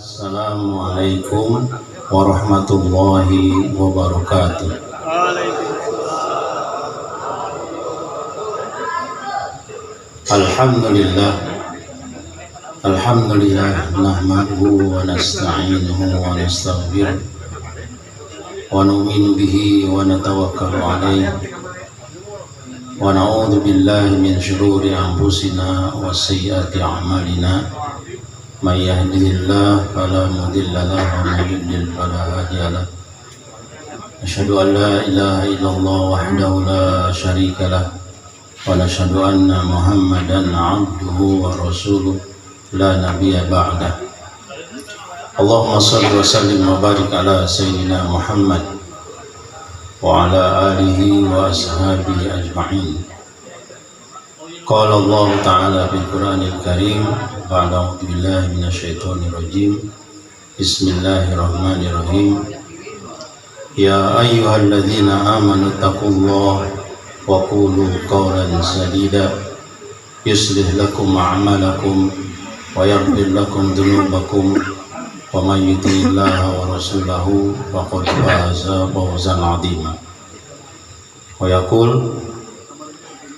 Assalamualaikum warahmatullahi wabarakatuh. Alhamdulillah nahmaduhu wa nasta'inuhu wa nastaghfiruh wa nu'minu bihi wa natawakkalu alayhi wa na'udzu billahi min shururi anfusina wa sayyiati a'malina. May yahdihillahu fala mudilla lahu wa may yudlil fala hadiya lahu. Asyhadu an la ilaha illallah wahdahu la syarika lahu wa nashhadu anna Muhammadan 'abduhu wa rasuluh la nabiyya ba'dah. Allahumma shalli wa sallim wa barik ala sayyidina Muhammad wa ala alihi wa ashabihi ajma'in. Qala Allah Ta'ala fil Qur'anil Karim ba'da a'udzu billahi minasyaitonir rajim. Bismillahirrahmanirrahim. Ya ayyuhalladzina amanu taqullaha wa qulu qawlan sadida yuslih lakum a'malakum wa yaghfir lakum dhunubakum wa may yuti'illaha wa rasulahu faqad faza fawzan 'azima. Wa yaqul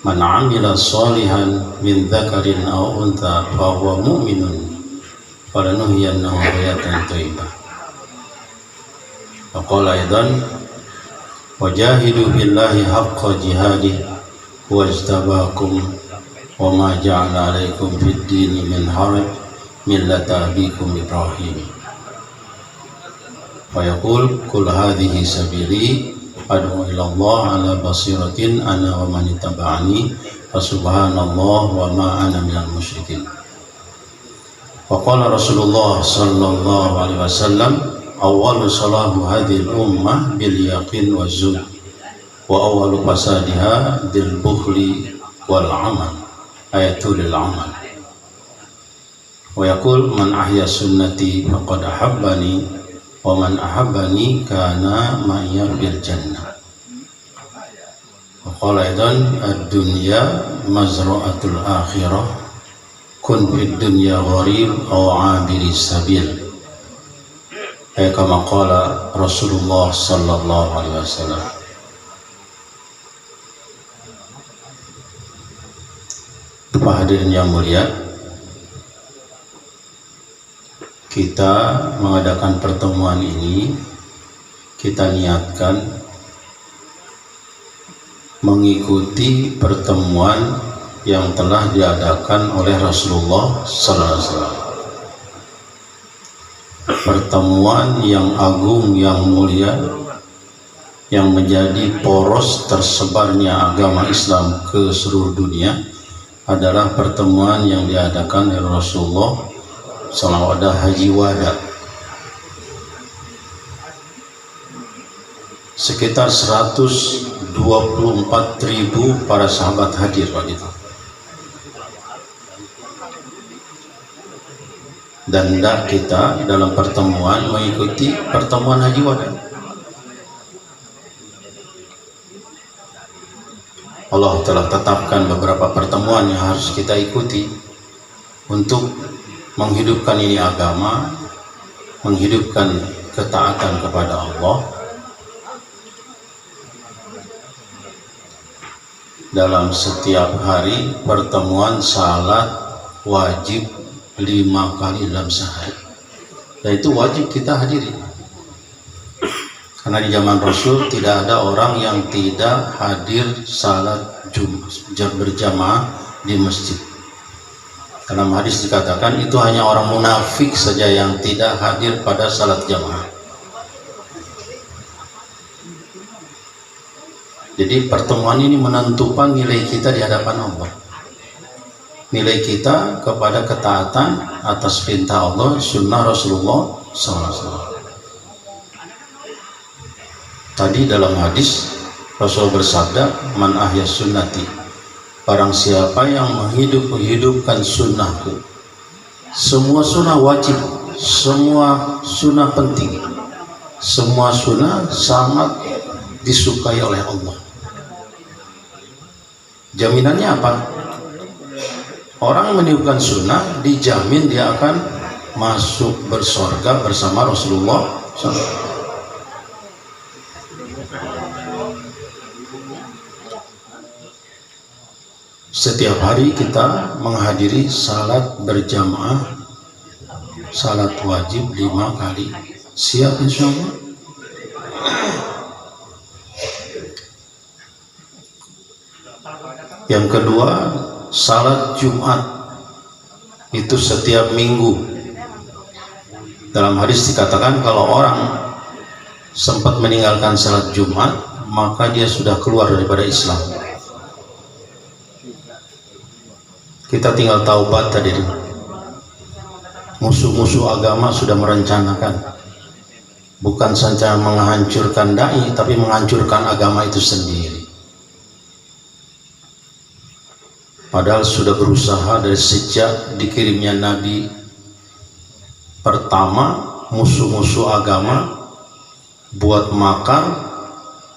man 'amila shalihan min dzakarin aw untha fa huwa mu'minun falanuhyiyannahu hayatan thayyibah. Wa qala aidan wajahidu billahi haqqa jihadih wajtabakum wa ma ja'ala 'alaikum fid dini min haraj millata abikum Ibrahim. Wa yaqul qul hadhihi sabili ad'u ila Allah ala basiratin ana wa man ittaba'ani fa subhanallah wa ma ana minal musyrikin. Wa qala Rasulullah sallallahu alaihi wasallam awwalu salahu hadhil ummah bil yaqin wa zuhd wa awwalu fasadiha bil bukhli wal amal ayatul amal. Wa yaqul man ahya sunnati faqad ahabbani wa man ahabbani kana ma'iyya bil jannah. Wa qala aidan ad-dunya mazra'atul akhirah kun fid dunya gharib aw 'abiris sabil. Kama qala Rasulullah sallallahu alaihi wasallam. Para hadirin yang mulia, kita mengadakan pertemuan ini, kita niatkan mengikuti pertemuan yang telah diadakan oleh Rasulullah sallallahu alaihi wasallam. Pertemuan yang agung, yang mulia, yang menjadi poros tersebarnya agama Islam ke seluruh dunia adalah pertemuan yang diadakan oleh Rasulullah SAW, Haji Wada. Sekitar 124.000 para sahabat hadir waktu itu. Dan hendak kita dalam pertemuan mengikuti pertemuan Haji Wada. Allah telah tetapkan beberapa pertemuan yang harus kita ikuti untuk menghidupkan ini agama, menghidupkan ketaatan kepada Allah. Dalam setiap hari pertemuan salat wajib 5 kali dalam sehari, dan itu wajib kita hadiri. Karena di zaman Rasul tidak ada orang yang tidak hadir salat Jumat berjamaah di masjid. Dalam hadis dikatakan itu hanya orang munafik saja yang tidak hadir pada salat jamaah. Jadi pertemuan ini menentukan nilai kita di hadapan Allah, nilai kita kepada ketaatan atas perintah Allah, sunnah Rasulullah SAW. Tadi dalam hadis Rasul bersabda, man ahya sunnati, barang siapa yang menghidupkan sunnahku. Semua sunnah wajib, semua sunnah penting, semua sunnah sangat disukai oleh Allah. Jaminannya apa? Orang menihubkan sunnah dijamin dia akan masuk bersorga bersama Rasulullah SAW. Setiap hari kita menghadiri salat berjamaah, salat wajib 5 kali. Siap insya Allah? Yang kedua, salat Jumat itu setiap minggu. Dalam hadis dikatakan kalau orang sempat meninggalkan salat Jumat, maka dia sudah keluar daripada Islam. Kita tinggal taubat tadi. Musuh-musuh agama sudah merencanakan, bukan saja menghancurkan dai, tapi menghancurkan agama itu sendiri. Padahal sudah berusaha dari sejak dikirimnya Nabi pertama, musuh-musuh agama buat makar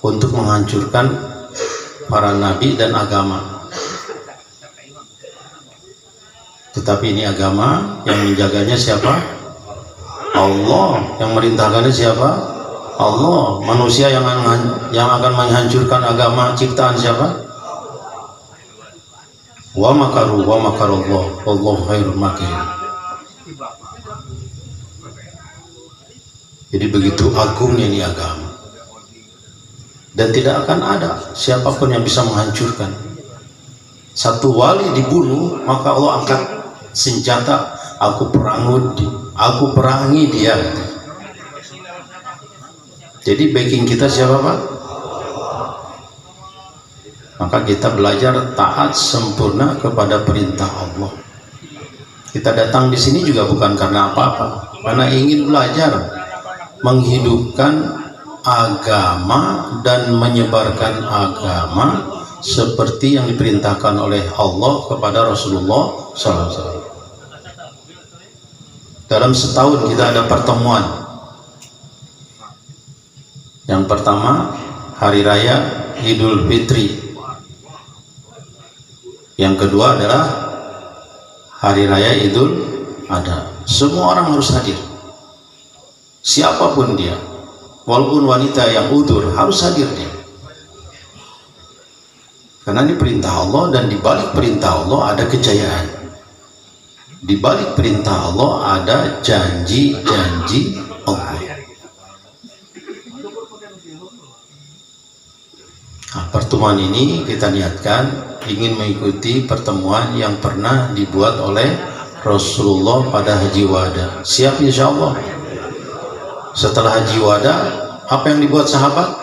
untuk menghancurkan para nabi dan agama. Tetapi ini agama yang menjaganya siapa? Allah. Yang merintahkannya siapa? Allah. Manusia yang akan menghancurkan agama ciptaan siapa? Wa makaru wa makarullah wallahu khairul makirin. Jadi begitu agungnya ini agama, dan tidak akan ada siapapun yang bisa menghancurkan. Satu wali dibunuh, maka Allah angkat senjata, aku perangi dia. Jadi backing kita siapa Pak? Maka kita belajar taat sempurna kepada perintah Allah. Kita datang di sini juga bukan karena apa-apa, karena ingin belajar menghidupkan agama dan menyebarkan agama seperti yang diperintahkan oleh Allah kepada Rasulullah SAW. Dalam setahun kita ada pertemuan. Yang pertama hari raya Idul Fitri. Yang kedua adalah hari raya Idul Adha. Semua orang harus hadir, siapapun dia, walaupun wanita yang udur harus hadir dia. Karena ini perintah Allah, dan di balik perintah Allah ada kejayaan. Di balik perintah Allah ada janji-janji Allah. Nah, pertemuan ini kita niatkan ingin mengikuti pertemuan yang pernah dibuat oleh Rasulullah pada Haji Wada. Siap insya Allah? Setelah Haji Wada, apa yang dibuat sahabat?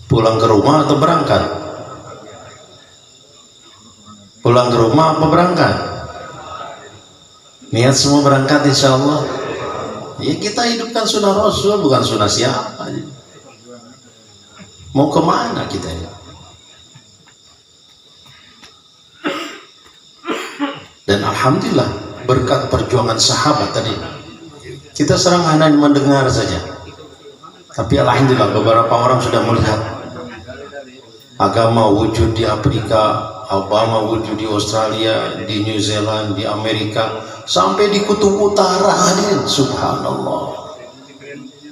Pulang ke rumah atau berangkat? Pulang ke rumah apa berangkat? Niat semua berangkat insya Allah. Ya kita hidupkan sunnah Rasul, bukan sunnah siapa. Mau kemana kita ini? Dan alhamdulillah berkat perjuangan sahabat tadi, kita serang hanya mendengar saja, tapi alhamdulillah beberapa orang sudah melihat agama wujud di Afrika, agama wujud di Australia, di New Zealand, di Amerika, sampai di kutub utara. Hadirin, subhanallah.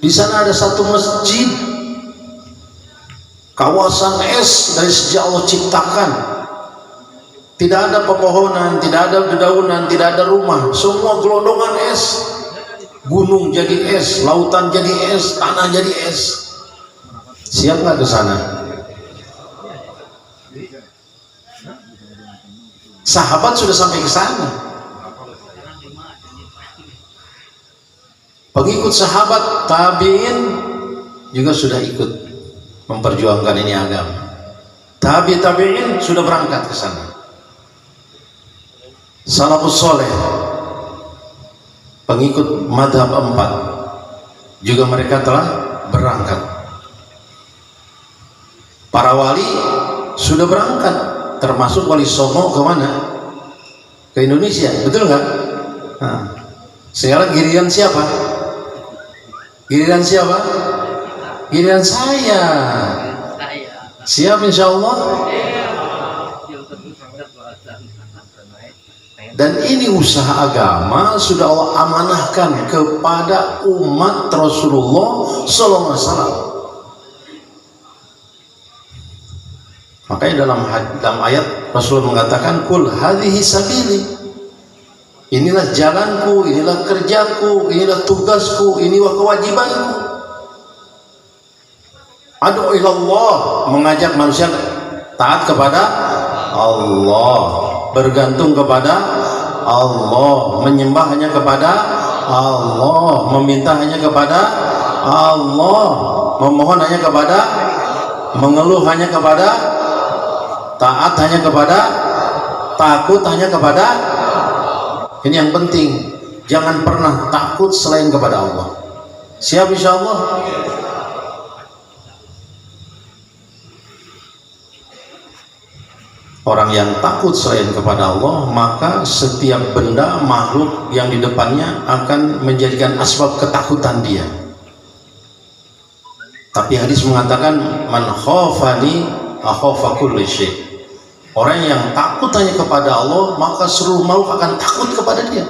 Di sana ada satu masjid, kawasan es dari sejak Allah ciptakan. Tidak ada pepohonan, tidak ada dedaunan, tidak ada rumah, semua gelondongan es. Gunung jadi es, lautan jadi es, tanah jadi es. Siap nggak ke sana? Sahabat sudah sampai ke sana. Pengikut sahabat tabi'in juga sudah ikut memperjuangkan ini agama. Tabi'in sudah berangkat ke sana. Salafus soleh, pengikut madhab 4 juga mereka telah berangkat. Para wali sudah berangkat, termasuk Wali Songo ke mana? Ke Indonesia, betul nggak? Nah, sekarang giliran siapa? Giliran siapa? Giliran saya. Siap insya Allah. Dan ini usaha agama sudah Allah amanahkan kepada umat Rasulullah sallallahu alaihi wasallam. Makanya dalam ayat Rasulullah mengatakan, "Qul hadhihi sabili." Inilah jalanku, inilah kerjaku, inilah tugasku, inilah kewajibanku. Ad'u ilallah, mengajak manusia taat kepada Allah, bergantung kepada Allah, menyembah hanya kepada Allah, meminta hanya kepada Allah, memohon hanya kepada, mengeluh hanya kepada, taat hanya kepada, takut hanya kepada. Ini yang penting, jangan pernah takut selain kepada Allah. Siap insyaallah? Orang yang takut selain kepada Allah, maka setiap benda makhluk yang di depannya akan menjadikan asbab ketakutan dia. Tapi hadis mengatakan, man khafani akhafa kulli syai'. Orang yang takut hanya kepada Allah, maka seluruh makhluk akan takut kepada dia.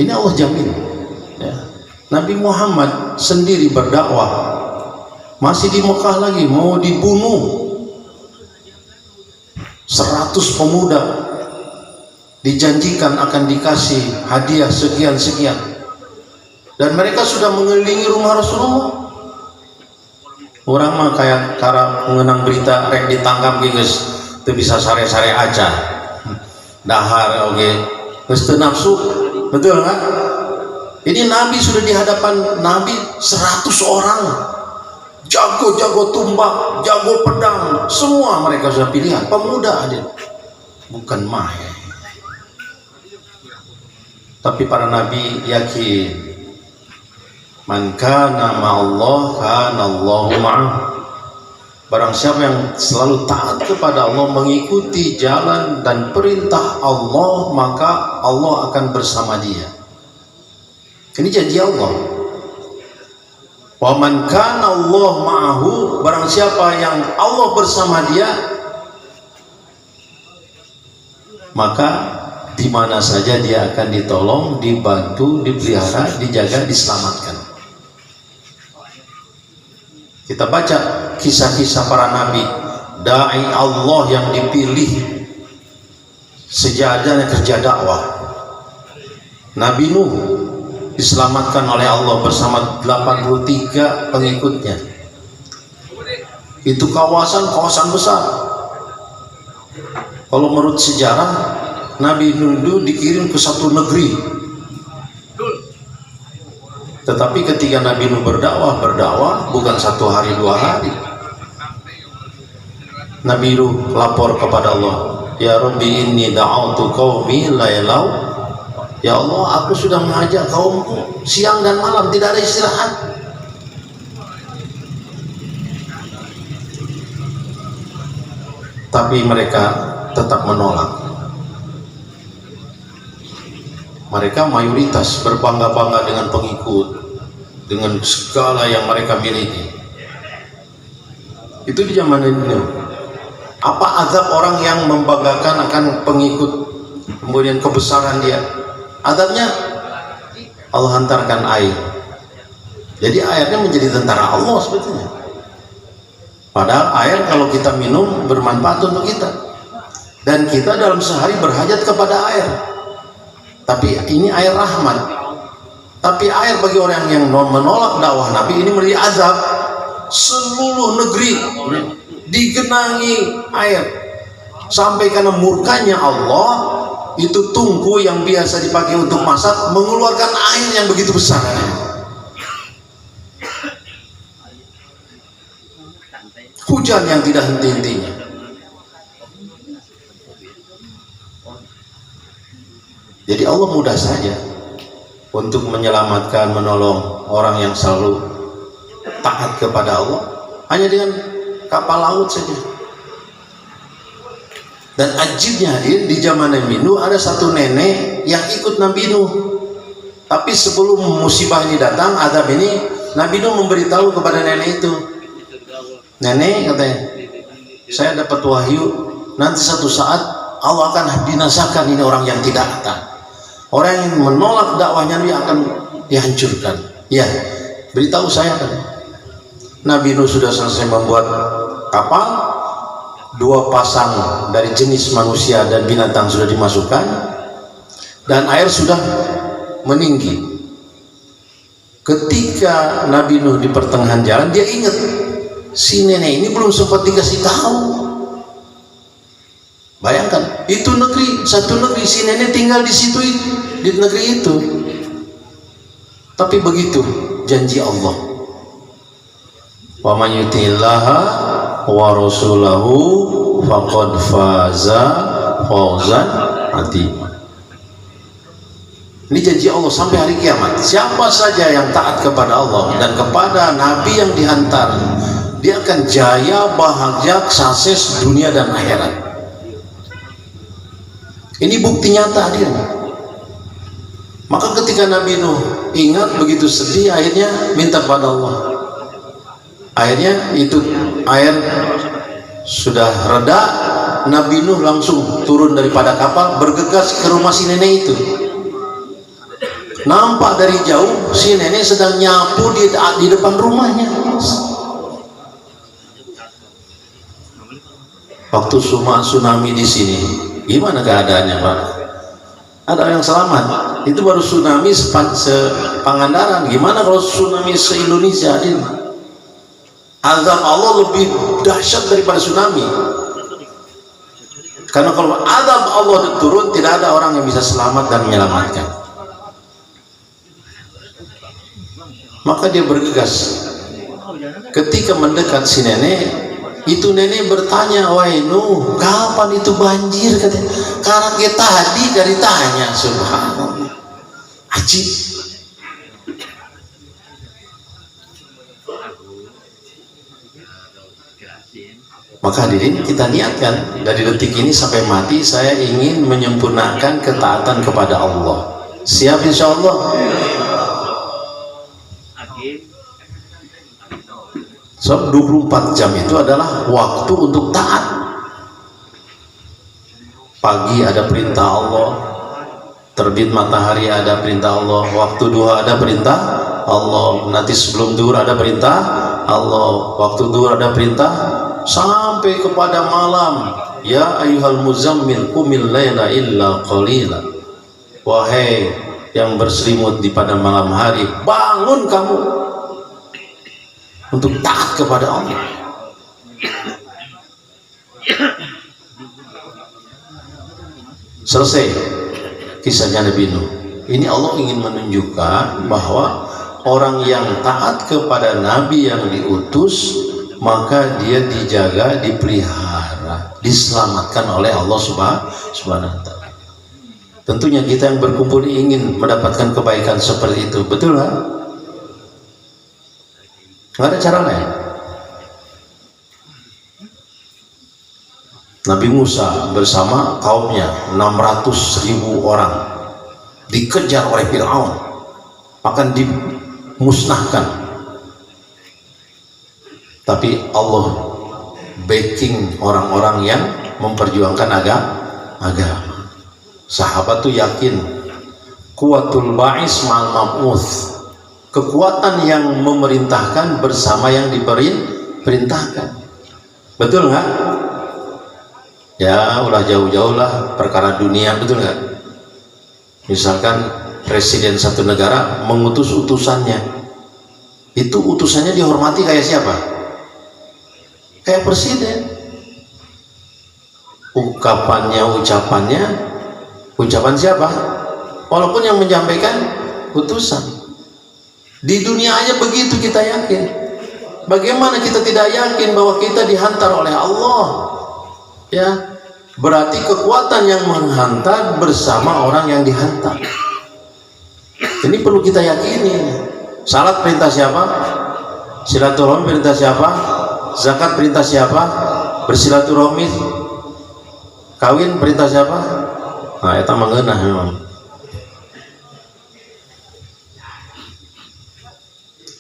Ini Allah jamin. Ya. Nabi Muhammad sendiri berdakwah, masih di Mekah lagi, mau dibunuh 100 pemuda, dijanjikan akan dikasih hadiah sekian-sekian. Dan mereka sudah mengelilingi rumah Rasulullah. Orang mah kayak cara mengenang berita rek ditangkap guys, itu bisa sare-sare aja. Dahar oke, geus teu nafsu. Betul kan? Ini Nabi sudah di hadapan Nabi 100 orang. Jago-jago tumbak, jago pedang, semua mereka sudah pilihan, pemuda hadir. Bukan main. Tapi para nabi yakin, man kana ma'allah kana Allahu ma'ah. Barang siapa yang selalu taat kepada Allah, mengikuti jalan dan perintah Allah, maka Allah akan bersama dia. Ini janji Allah. Wa man kana Allah ma'ahu, barang siapa yang Allah bersama dia, maka di mana saja dia akan ditolong, dibantu, dipelihara, dijaga, diselamatkan. Kita baca kisah-kisah para nabi, dai Allah yang dipilih sejak adanya kerja dakwah. Nabi Nuh diselamatkan oleh Allah bersama 83 pengikutnya. Itu kawasan besar. Kalau menurut sejarah, Nabi Nuh dikirim ke satu negeri. Tetapi ketika Nabi Nuh berdakwah bukan 1 hari 2 hari. Nabi Nuh lapor kepada Allah, ya Rabbi inni da'autu qaumi lailau. Ya Allah, aku sudah mengajak kaumku siang dan malam, tidak ada istirahat. Tapi mereka tetap menolak. Mereka mayoritas berbangga-bangga dengan pengikut, dengan segala yang mereka miliki. Itu di zaman ini. Apa azab orang yang membanggakan akan pengikut, kemudian kebesaran dia? Azabnya Allah hantarkan air. Jadi airnya menjadi tentara Allah sebetulnya. Padahal air kalau kita minum bermanfaat untuk kita. Dan kita dalam sehari berhajat kepada air. Tapi ini air rahmat. Tapi air bagi orang yang menolak dakwah Nabi ini menjadi azab. Seluruh negeri digenangi air. Sampai karena murkanya Allah, itu tungku yang biasa dipakai untuk masak mengeluarkan air yang begitu besar. Hujan yang tidak henti-hentinya. Jadi Allah mudah saja untuk menyelamatkan, menolong orang yang selalu taat kepada Allah, hanya dengan kapal laut saja. Dan ajibnya hadir, di zaman Nabi Nuh ada satu nenek yang ikut Nabi Nuh. Tapi sebelum musibah ini datang, azab ini, Nabi Nuh memberitahu kepada nenek itu, Nenek katanya, saya dapat wahyu nanti satu saat Allah akan binasakan ini orang yang tidak taat. Orang yang menolak dakwahnya Nabi akan dihancurkan. Ya, beritahu saya kan. Nabi Nuh sudah selesai membuat kapal, 2 pasang dari jenis manusia dan binatang sudah dimasukkan, dan air sudah meninggi. Ketika Nabi Nuh di pertengahan jalan, dia ingat si nenek ini belum sempat dikasih tahu. Bayangkan, itu negeri, satu negeri, si nenek tinggal di situ, di negeri itu. Tapi begitu janji Allah, wa may yuti'illaha wa rasulahu faqad faza fawzan azima. Ini janji Allah sampai hari kiamat. Siapa saja yang taat kepada Allah dan kepada Nabi yang dihantar, dia akan jaya, bahagia, sukses dunia dan akhirat. Ini bukti nyata hadir. Maka ketika Nabi Nuh ingat begitu sedih, akhirnya minta pada Allah. Akhirnya itu air sudah reda, Nabi Nuh langsung turun daripada kapal, bergegas ke rumah si nenek itu. Nampak dari jauh si nenek sedang nyapu di depan rumahnya. Waktu tsunami di sini, gimana keadaannya Pak? Ada yang selamat? Itu baru tsunami sepangandaran. Gimana kalau tsunami se-Indonesia ini? Azab Allah lebih dahsyat daripada tsunami. Karena kalau azab Allah turun, tidak ada orang yang bisa selamat dan menyelamatkan. Maka dia bergegas. Ketika mendekat si nenek, itu nenek bertanya, wahai Nuh, kapan itu banjir? Katanya, karena kita tadi dari tanya. Subhanallah, ajib. Maka hadirin, kita niatkan dari detik ini sampai mati, saya ingin menyempurnakan ketaatan kepada Allah. Siap insya Allah? Sebab 24 jam itu adalah waktu untuk taat. Pagi ada perintah Allah, terbit matahari ada perintah Allah, waktu duha ada perintah Allah, nanti sebelum duhur ada perintah Allah, waktu duhur ada perintah, sampai kepada malam. Ya ayyuhal muzammil qumil laila illa qalila. Wahai yang berselimut di pada malam hari, bangun kamu untuk taat kepada Allah. Selesai kisahnya Nabi Nuh. Ini Allah ingin menunjukkan bahwa orang yang taat kepada Nabi yang diutus, maka dia dijaga, dipelihara, diselamatkan oleh Allah Subhanahu wa ta'ala. Tentunya kita yang berkumpul ingin mendapatkan kebaikan seperti itu, betul nggak? Nggak ada cara lain. Nabi Musa bersama kaumnya 600.000 orang dikejar oleh Fir'aun, akan dimusnahkan. Tapi Allah backing orang-orang yang memperjuangkan agama. Sahabat tuh yakin, kuwatul ba'is ma'al mab'uts, kekuatan yang memerintahkan bersama yang diperintahkan. Betul nggak? Ya ulah jauh-jauh lah perkara dunia, betul nggak? Misalkan presiden satu negara mengutus utusannya, itu utusannya dihormati kayak siapa? Kayak presiden. Ucapannya ucapan siapa? Walaupun yang menyampaikan utusan. Di dunia aja begitu kita yakin. Bagaimana kita tidak yakin bahwa kita dihantar oleh Allah? Ya, berarti kekuatan yang menghantar bersama orang yang dihantar. Ini perlu kita yakini. Salat perintah siapa? Silaturahmi perintah siapa? Zakat perintah siapa? Bersilaturahmi. Kawin perintah siapa? Nah, itu mengenah memang.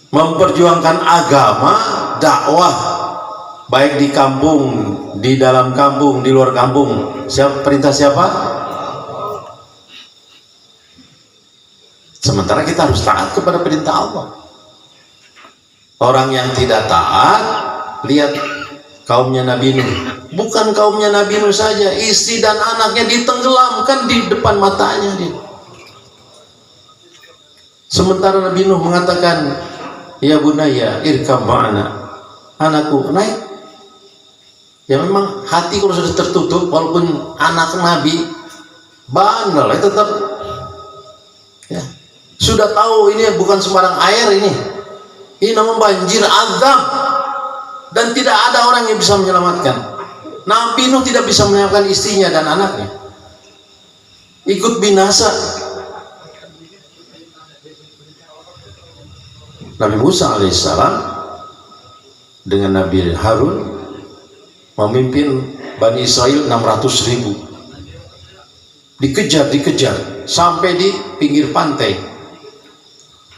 Memperjuangkan agama, dakwah baik di kampung, di dalam kampung, di luar kampung. Perintah siapa? Sementara kita harus taat kepada perintah Allah. Orang yang tidak taat, lihat kaumnya Nabi Nuh. Bukan kaumnya Nabi Nuh saja, istri dan anaknya ditenggelamkan di depan matanya dia. Sementara Nabi Nuh mengatakan, ya bunaya irkab ma'ana, anakku naik. Ya memang hati kalau sudah tertutup, walaupun anak Nabi bandel, tetap ya, sudah tahu ini bukan sembarang air, ini namanya banjir azab, dan tidak ada orang yang bisa menyelamatkan. Nabi Nuh tidak bisa menyelamatkan istrinya dan anaknya, ikut binasa. Nabi Musa alaihissalam dengan Nabi Harun memimpin Bani Israel 600.000, dikejar sampai di pinggir pantai.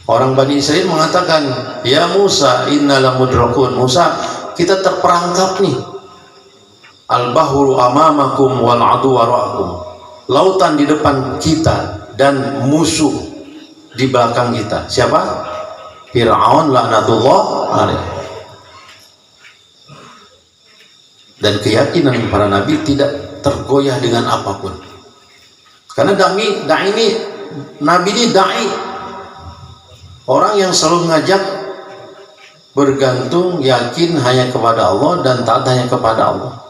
Orang Bani Israel mengatakan, ya Musa innala mudrakun, Musa kita terperangkap nih. Al-bahru amamakum wal adu wara'akum, lautan di depan kita dan musuh di belakang kita. Siapa? Fir'aun laknatullah alaih. Dan keyakinan para nabi tidak tergoyah dengan apapun, karena da'i ini, nabi ini da'i, orang yang selalu mengajak bergantung, yakin hanya kepada Allah dan taat hanya kepada Allah.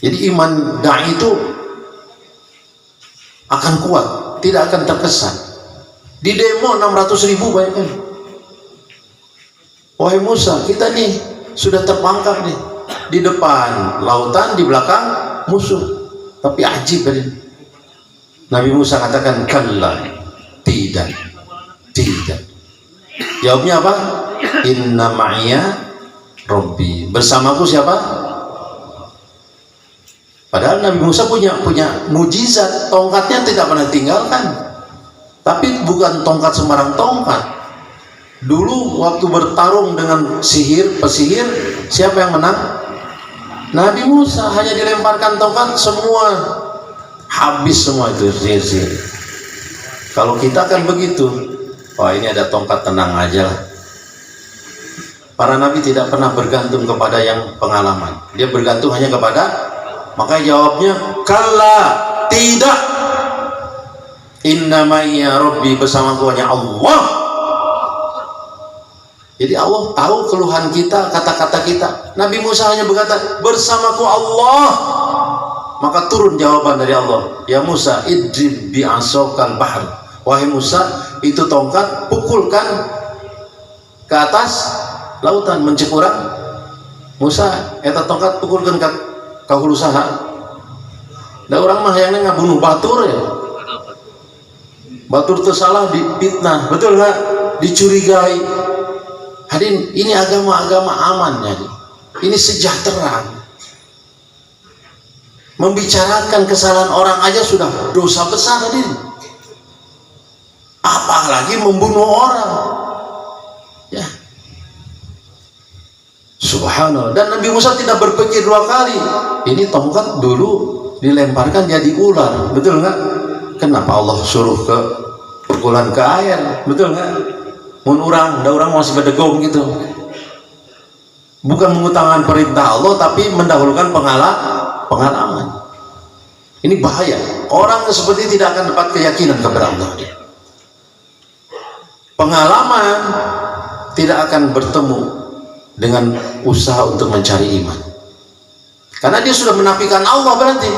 Jadi iman da'i itu akan kuat, tidak akan terkesan. Di demo 600.000 bayangkan. Wahai Musa, kita nih sudah terpangkap nih, di depan lautan, di belakang musuh. Tapi ajib tadi, Nabi Musa katakan kalla, tidak. Jawabnya apa? Inna ma'iyya Rabbi, bersamaku siapa? Padahal Nabi Musa punya mujizat, tongkatnya tidak pernah tinggalkan. Tapi bukan tongkat sembarang tongkat. Dulu waktu bertarung dengan pesihir, siapa yang menang? Nabi Musa. Hanya dilemparkan tongkat, semua habis, semua itu sihir. Kalau kita kan begitu, wah ini ada tongkat, tenang aja lah. Para nabi tidak pernah bergantung kepada yang pengalaman, dia bergantung hanya kepada, makanya jawabnya kalla, tidak. Inna ma'iyya Rabbi, bersamaku hanya Allah. Jadi Allah tahu keluhan kita, kata-kata kita. Nabi Musa hanya berkata bersamaku Allah, maka turun jawaban dari Allah, ya Musa idrib bi'asokal bahr, wahai Musa itu tongkat pukulkan ke atas lautan, mencekurang. Musa eta tongkat pukulkan ke hulu saha. Da urang mah hayangna ngabunuh batur ya. Batur itu salah dipitnah, betul nggak? Dicurigai. Hadirin, ini agama aman ya. Ini sejahtera. Membicarakan kesalahan orang aja sudah dosa besar hadirin. Apalagi membunuh orang. Ya. Subhanallah. Dan Nabi Musa tidak berpikir dua kali. Ini tongkat dulu dilemparkan jadi ular, betul nggak? Kenapa Allah suruh ke pukulan ke air, betul nggak? Mun urang, da urang masih berdegong gitu. Bukan mengutamakan perintah Allah, tapi mendahulukan pengalaman. Ini bahaya. Orang seperti tidak akan dapat keyakinan kepada Allah. Pengalaman tidak akan bertemu dengan usaha untuk mencari iman. Karena dia sudah menafikan Allah, berarti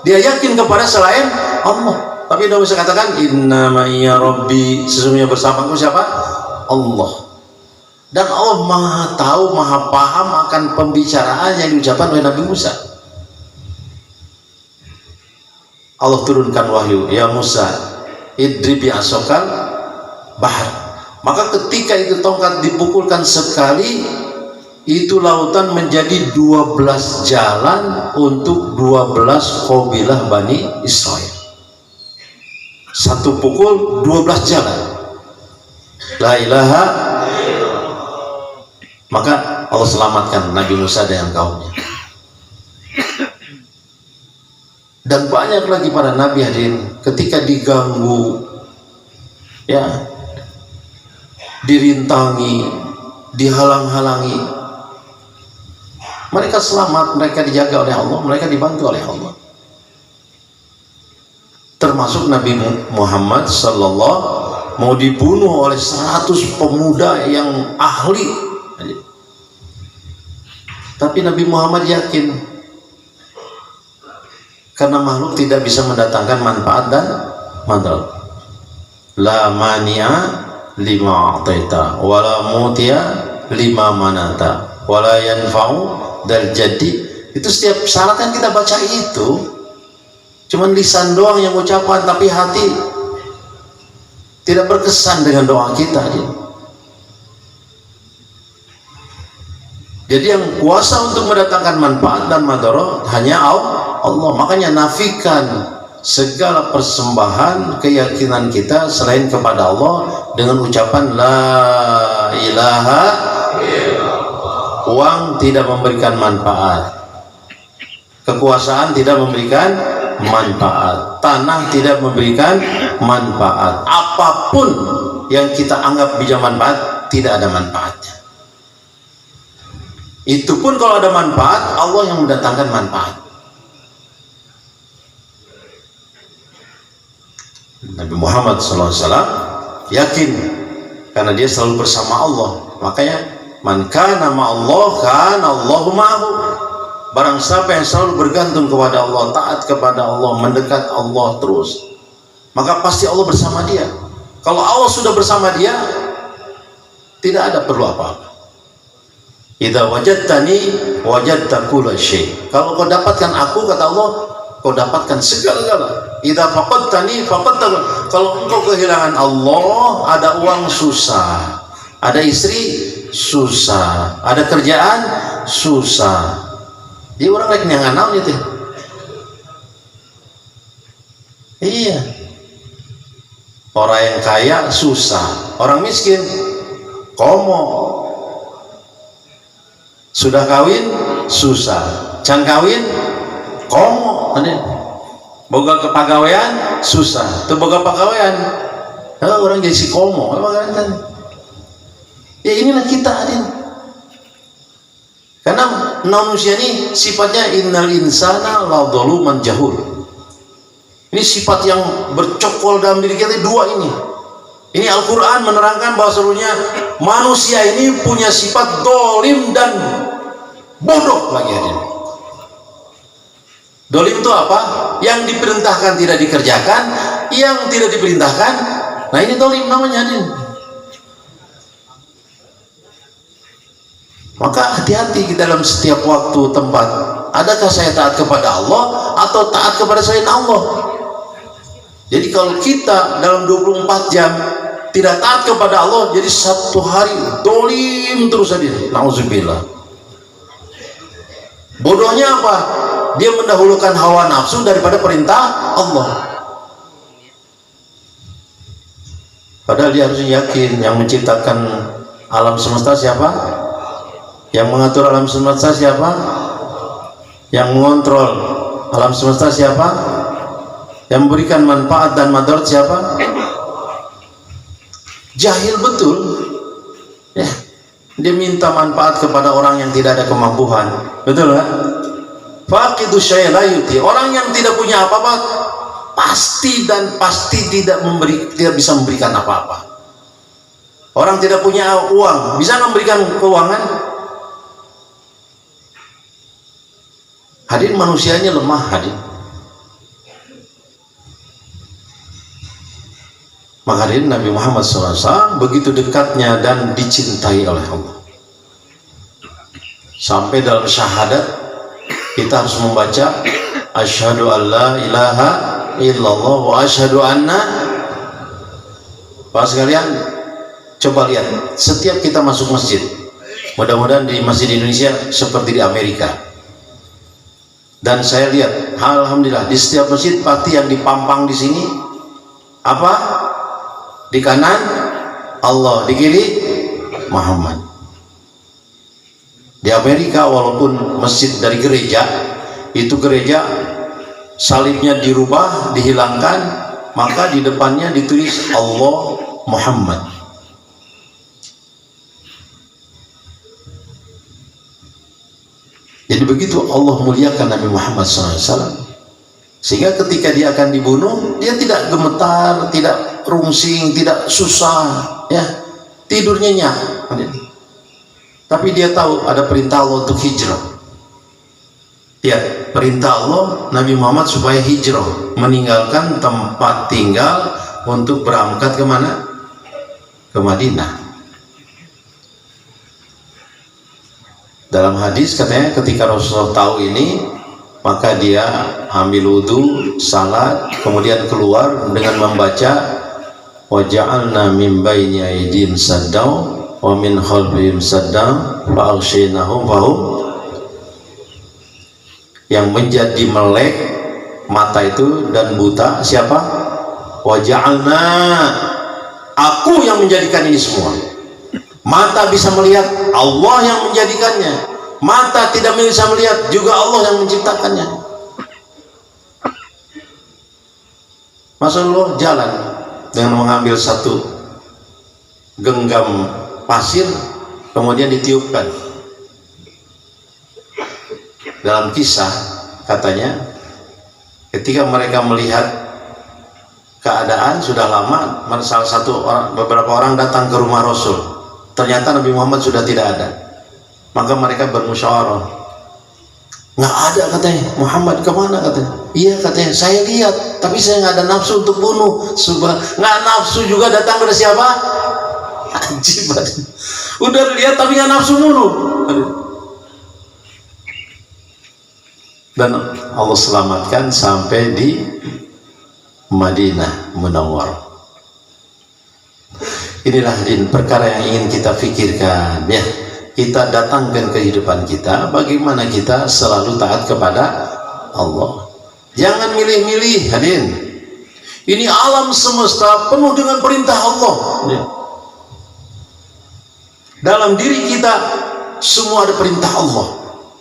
dia yakin kepada selain Allah. Tapi dia bisa katakan inna ma'iyya Rabbi, sesungguhnya bersamaku siapa? Allah. Dan Allah maha tahu, maha paham akan pembicaraan yang diucapkan oleh Nabi Musa. Allah turunkan wahyu, ya Musa idribi asokal bahar. Maka ketika itu tongkat dipukulkan sekali, itu lautan menjadi 12 jalan untuk 12 kabilah Bani Israel. Satu pukul 12 jalan. La ilaha. Maka Allah selamatkan Nabi Musa dengan kaumnya. Dan banyak lagi para nabi hadirin ketika diganggu, ya, dirintangi, dihalang-halangi, mereka selamat, mereka dijaga oleh Allah, mereka dibantu oleh Allah. Termasuk Nabi Muhammad sallallahu mau dibunuh oleh 100 pemuda yang ahli, tapi Nabi Muhammad yakin karena makhluk tidak bisa mendatangkan manfaat dan madarat. La mania lima a'taita wala mutia lima manata wala yanfa'u dal jadi. Itu setiap syarat yang kita baca itu cuman lisan doang yang ucapan, tapi hati tidak berkesan dengan doa kita. Jadi yang kuasa untuk mendatangkan manfaat dan madarat hanya Allah. Makanya nafikan segala persembahan keyakinan kita selain kepada Allah dengan ucapan la ilaha illallah. Uang tidak memberikan manfaat, kekuasaan tidak memberikan manfaat, tanah tidak memberikan manfaat, apapun yang kita anggap bisa manfaat tidak ada manfaatnya. Itu pun kalau ada manfaat, Allah yang mendatangkan manfaat. Nabi Muhammad SAW yakin karena dia selalu bersama Allah. Makanya man kana ma'allah kana Allahu ma'ahu. Barang siapa yang selalu bergantung kepada Allah, taat kepada Allah, mendekat Allah terus, maka pasti Allah bersama dia. Kalau Allah sudah bersama dia, tidak ada perlu apa-apa. Idza wajadtani wajadta kulla syai. Kalau kau dapatkan aku, kata Allah, kau dapatkan segala-gala. Idza faqadtani faqadta. Kalau engkau kehilangan Allah, ada uang susah, ada istri susah, ada kerjaan susah. Jadi orang lain yang nganau gitu. Iya. Orang yang kaya susah, orang miskin komo. Sudah kawin susah, can kawin komo. Boga kepagawean susah, tuh boga pagawean orang jadi si komo. Ya inilah kita adin. Karena manusia ini sifatnya innal insana la zaluman jahul. Ini sifat yang bercokol dalam diri kita dua ini. Ini Al-Quran menerangkan bahwa seluruhnya manusia ini punya sifat dolim dan bodoh lagi adin. Dolim itu apa? Yang diperintahkan tidak dikerjakan, yang tidak diperintahkan. Nah ini dolim namanya adin. Maka hati-hati kita dalam setiap waktu tempat. Adakah saya taat kepada Allah atau taat kepada selain Allah? Jadi kalau kita dalam 24 jam tidak taat kepada Allah, jadi satu hari dolim terus saja. Nauzubillah. Bodohnya apa? Dia mendahulukan hawa nafsu daripada perintah Allah. Padahal dia harus yakin yang menciptakan alam semesta siapa? Yang mengatur alam semesta siapa? Yang mengontrol alam semesta siapa? Yang memberikan manfaat dan madarat siapa? Jahil betul ya. Dia minta manfaat kepada orang yang tidak ada kemampuan, betul kan? Faqidu syai' la yuti. Orang yang tidak punya apa-apa pasti tidak bisa memberikan apa-apa. Orang tidak punya uang bisa memberikan keuangan. Hadirin, manusianya lemah hadirin. Maka hadirin, Nabi Muhammad SAW begitu dekatnya dan dicintai oleh Allah. Sampai dalam syahadat kita harus membaca asyhadu alla ilaha illallah wa asyhadu anna. Pak sekalian, coba lihat setiap kita masuk masjid, mudah-mudahan di masjid Indonesia seperti di Amerika. Dan saya lihat, alhamdulillah di setiap masjid pasti yang dipampang di sini apa? Di kanan Allah, di kiri Muhammad. Di Amerika walaupun masjid dari gereja, itu gereja salibnya dirubah, dihilangkan, maka di depannya ditulis Allah Muhammad. Jadi begitu Allah muliakan Nabi Muhammad SAW, sehingga ketika dia akan dibunuh, dia tidak gemetar, tidak rungsing, tidak susah, ya, tidur nyenyak. Tapi dia tahu ada perintah Allah untuk hijrah. Ya, perintah Allah Nabi Muhammad supaya hijrah, meninggalkan tempat tinggal untuk berangkat ke mana? Ke Madinah. Dalam hadis katanya ketika Rasulullah tahu ini, maka dia ambil wudu, salat, kemudian keluar dengan membaca wa ja'alna min baini aydihim saddaw wa min khalfihim saddaw fa aghshaynahum fahum, yang menjadi melek mata itu dan buta siapa? Wa ja'alna, aku yang menjadikan ini semua. Mata bisa melihat, Allah yang menjadikannya. Mata tidak bisa melihat, juga Allah yang menciptakannya. Rasulullah jalan dengan mengambil satu genggam pasir, kemudian ditiupkan. Dalam kisah katanya, ketika mereka melihat keadaan sudah lama, salah satu orang, beberapa orang datang ke rumah Rasul, ternyata Nabi Muhammad sudah tidak ada. Maka mereka bermusyawarah, nggak ada katanya, Muhammad kemana katanya? Iya katanya, saya lihat, tapi saya nggak ada nafsu untuk bunuh. Nggak nafsu juga datang kepada siapa? Anjir, udah lihat tapi nggak nafsu bunuh. Dan Allah selamatkan sampai di Madinah Munawwarah. Inilah perkara yang ingin kita pikirkan, ya. Kita datangkan kehidupan kita, bagaimana kita selalu taat kepada Allah. Jangan milih-milih, hadirin. Ini alam semesta penuh dengan perintah Allah. Dalam diri kita semua ada perintah Allah.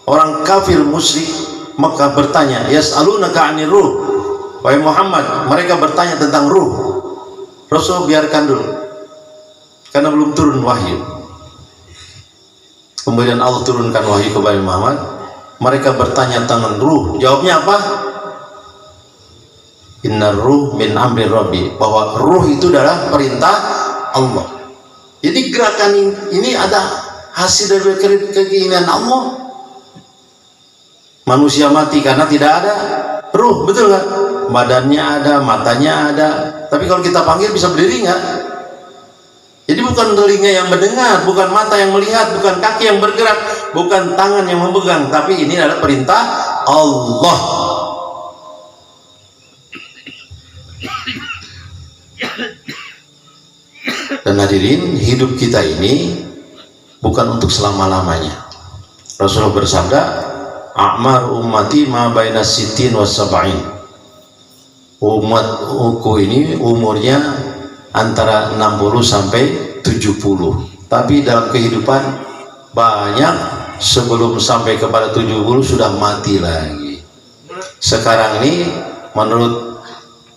Orang kafir musyrik Mekah bertanya, yas'alunaka 'anir ruh. Wahai Muhammad, mereka bertanya tentang ruh. Rasul biarkan dulu, karena belum turun wahyu. Kemudian Allah turunkan wahyu kepada Muhammad. Mereka bertanya tentang ruh. Jawabnya apa? Innar ruh min amri rabbi, bahwa ruh itu adalah perintah Allah. Jadi gerakan ini ada hasil dari keinginan Allah. Manusia mati karena tidak ada ruh, betul nggak? Badannya ada, matanya ada, tapi kalau kita panggil bisa berdiri nggak? Jadi bukan telinga yang mendengar, bukan mata yang melihat, bukan kaki yang bergerak, bukan tangan yang memegang, tapi ini adalah perintah Allah. Dan hadirin, hidup kita ini bukan untuk selama-lamanya. Rasulullah bersabda, a'mar ummati ma baina sittin wa sab'in. Umatku ini umurnya antara 60 sampai 70. Tapi dalam kehidupan banyak sebelum sampai kepada 70 sudah mati lagi. Sekarang ini menurut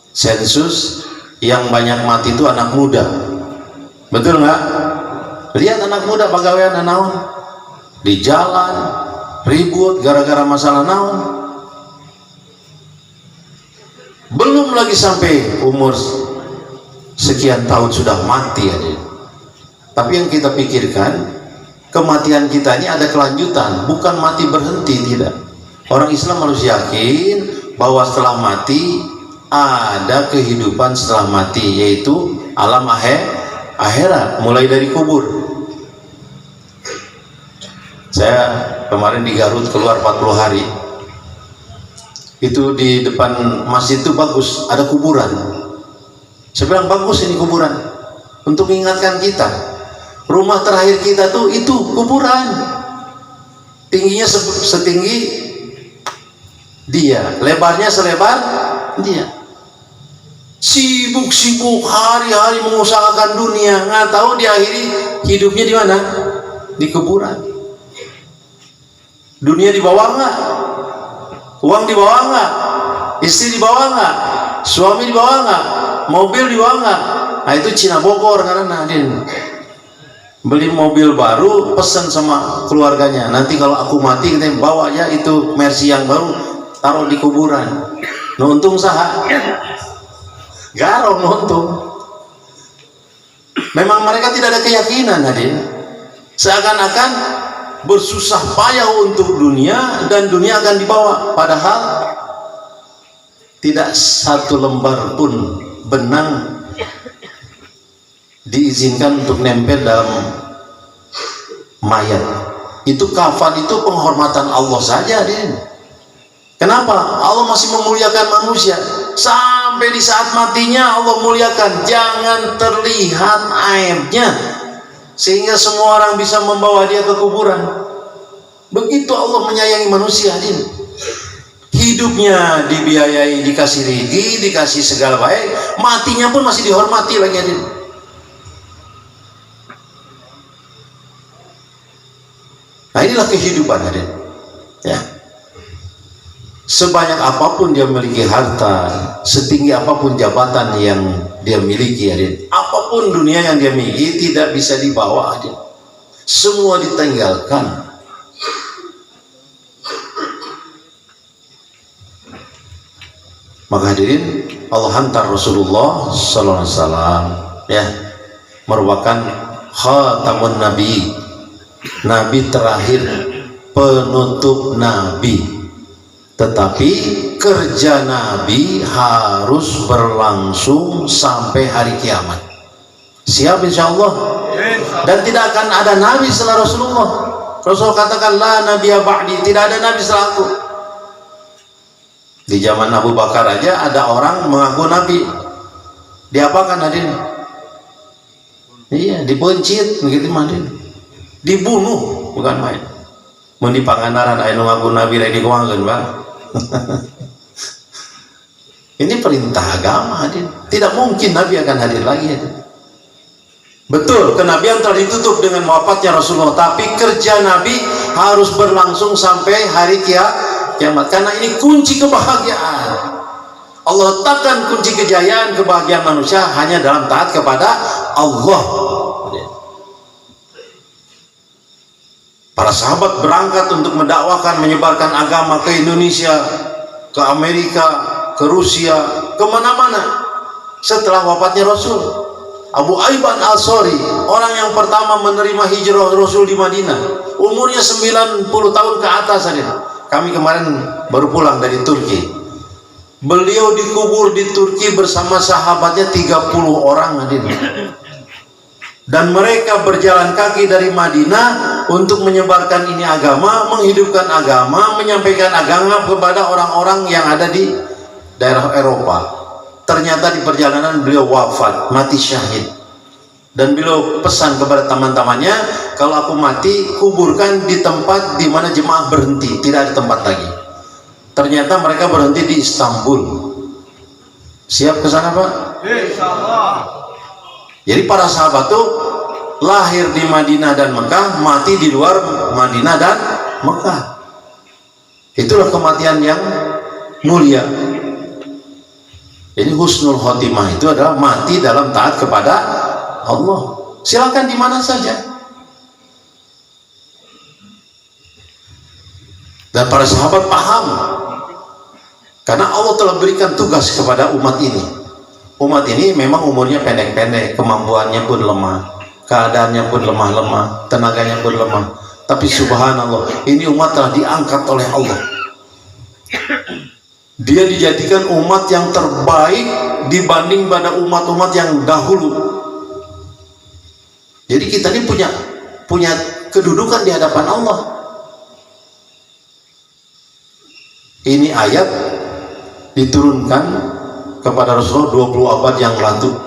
sensus yang banyak mati itu anak muda. Betul nggak? Lihat anak muda pegawaian naon di jalan ribut gara-gara masalah naon. Belum lagi sampai umur sekian tahun sudah mati aja. Tapi yang kita pikirkan, kematian kita ini ada kelanjutan, bukan mati berhenti, tidak. Orang Islam harus yakin bahwa setelah mati ada kehidupan setelah mati, yaitu alam akhirat, mulai dari kubur. Saya kemarin di Garut keluar 40 hari, itu di depan masjid itu bagus, ada kuburan. Saya bilang bagus ini kuburan, untuk mengingatkan kita rumah terakhir kita tuh itu kuburan. Tingginya setinggi dia, lebarnya selebar dia. Sibuk-sibuk hari-hari mengusahakan dunia, nggak tahu diakhiri hidupnya di mana? Di kuburan. Dunia dibawa nggak? Uang dibawa nggak? Istri dibawa nggak? Suami dibawa nggak? Mobil dibawa nggak? Nah itu Cina Bogor karena Din. Beli mobil baru, pesan sama keluarganya, nanti kalau aku mati kita bawa ya itu Mercy yang baru, taruh di kuburan. Nuntung saha? Garong nuntung. Memang mereka tidak ada keyakinan, Nadine. Seakan-akan bersusah payah untuk dunia dan dunia akan dibawa, padahal tidak satu lembar pun benang diizinkan untuk nempel dalam mayat. Itu kafan itu penghormatan Allah saja, Din. Kenapa? Allah masih memuliakan manusia. Sampai di saat matinya Allah muliakan, jangan terlihat aibnya sehingga semua orang bisa membawa dia ke kuburan. Begitu Allah menyayangi manusia, Din. Hidupnya dibiayai, dikasih rezeki, dikasih segala baik, matinya pun masih dihormati lagi, Din. Nah inilah kehidupan, Din. Ya. Sebanyak apapun dia memiliki harta, setinggi apapun jabatan yang dia miliki, Din. Apapun dunia yang dia miliki tidak bisa dibawa, Din. Semua ditinggalkan. Maka hadirin, Allah hantar Rasulullah sallallahu alaihi wasallam, ya, merupakan khatamun nabi, nabi terakhir, penutup nabi. Tetapi kerja nabi harus berlangsung sampai hari kiamat. Siap insyaallah. Dan tidak akan ada nabi setelah Rasulullah. Rasul katakan la nabiyya ba'di, tidak ada nabi setelah aku. Di zaman Abu Bakar aja ada orang mengaku nabi. Diapakan, Nadine? Iya, dipencit begitu, Nadine. Dibunuh, bukan main. Mun di Pangandaran aya nu ngaku nabi rek dikuangkeun, Bang. Ini perintah agama, Nadine. Tidak mungkin nabi akan hadir lagi, Nadine. Betul, kenabian telah ditutup dengan wafatnya Rasulullah, tapi kerja nabi harus berlangsung sampai hari kiamat, karena ini kunci kebahagiaan. Allah letakkan kunci kejayaan, kebahagiaan manusia hanya dalam taat kepada Allah. Para sahabat berangkat untuk mendakwakan, menyebarkan agama ke Indonesia, ke Amerika, ke Rusia, kemana-mana setelah wafatnya Rasul. Abu Ayyub Al-Ansari, orang yang pertama menerima hijrah Rasul di Madinah, umurnya 90 tahun ke atas. Kami kemarin baru pulang dari Turki. Beliau dikubur di Turki bersama sahabatnya 30 orang, Nadine. Dan mereka berjalan kaki dari Madinah untuk menyebarkan ini agama, menghidupkan agama, menyampaikan agama kepada orang-orang yang ada di daerah Eropa. Ternyata di perjalanan beliau wafat, mati syahid. Dan beliau pesan kepada teman-temannya, kalau aku mati, kuburkan di tempat di mana jemaah berhenti, tidak ada tempat lagi. Ternyata mereka berhenti di Istanbul. Siap ke sana, Pak? Insyaallah. Jadi para sahabat itu lahir di Madinah dan Mekah, mati di luar Madinah dan Mekah. Itulah kematian yang mulia. Jadi husnul khotimah itu adalah mati dalam taat kepada Allah. Silakan di mana saja. Dan para sahabat paham, karena Allah telah berikan tugas kepada umat ini. Umat ini memang umurnya pendek-pendek, kemampuannya pun lemah, keadaannya pun lemah-lemah, tenaganya pun lemah. Tapi subhanallah, ini umat telah diangkat oleh Allah. Dia dijadikan umat yang terbaik dibanding pada umat-umat yang dahulu. Jadi kita ini punya kedudukan di hadapan Allah. Ini ayat diturunkan kepada Rasulullah 20 abad yang lalu.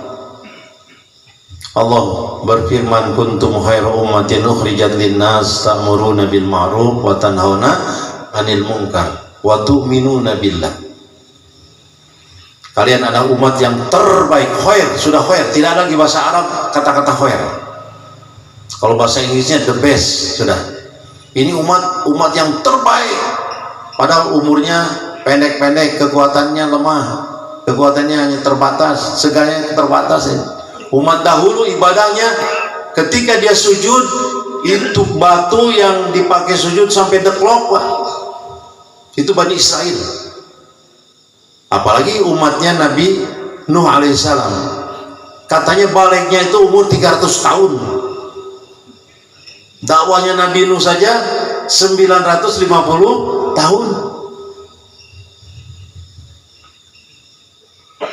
Allah berfirman, kuntum khairu ummatin ukhrijat linnas ta'muruna bil ma'ruf wa tanhauna 'anil munkar wa tu'minuna billah. Kalian adalah umat yang terbaik. Khair, sudah khair, tidak lagi bahasa Arab kata-kata khair. Kalau bahasa Inggrisnya the best, sudah. Ini umat yang terbaik, padahal umurnya pendek-pendek, kekuatannya lemah, kekuatannya hanya terbatas, segalanya terbatas ya. Umat dahulu ibadahnya ketika dia sujud itu batu yang dipakai sujud sampai deklok Pak. Itu Bani Israel. Apalagi umatnya Nabi Nuh alaihissalam, katanya baliknya itu umur 300 tahun. Dakwahnya Nabi Nuh saja 950 tahun.